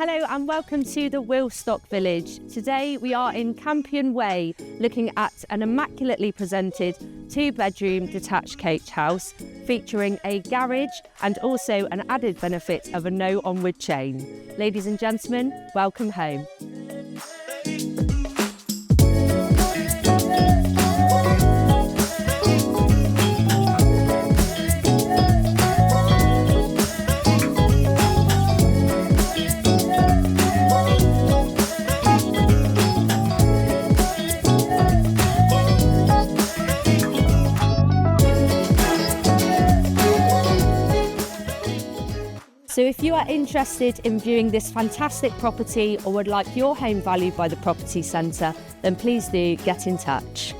Hello and welcome to the Wilstock Village. Today we are in Campion Way looking at an immaculately presented 2-bedroom detached coach house featuring a garage and also an added benefit of a no onward chain. Ladies and gentlemen, welcome home. So if you are interested in viewing this fantastic property or would like your home valued by the property centre, then please do get in touch.